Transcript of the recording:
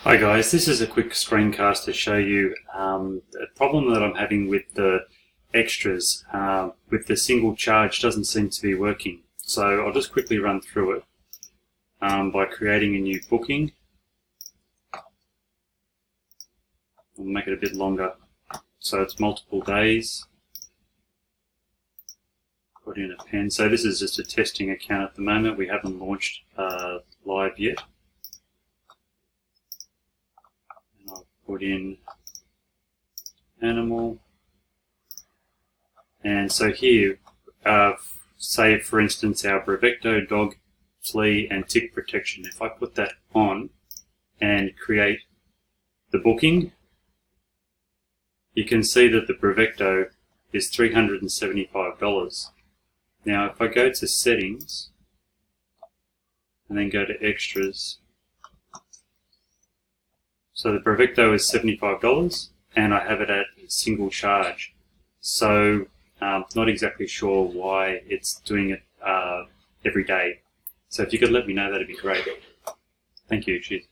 Hi guys, this is a quick screencast to show you a problem that I'm having with the extras. With the single charge doesn't seem to be working. So I'll just quickly run through it by creating a new booking. I'll make it a bit longer so it's multiple days. Put in a pen. So this is just a testing account at the moment. We haven't launched live yet. Put in animal, and so here, say for instance our Bravecto dog flea and tick protection. If I put that on and create the booking, you can see that the Bravecto is $375. Now if I go to settings and then go to extras, so the Bravecto is $75 and I have it at single charge. So not exactly sure why it's doing it every day. So if you could let me know, that'd be great. Thank you. Cheers.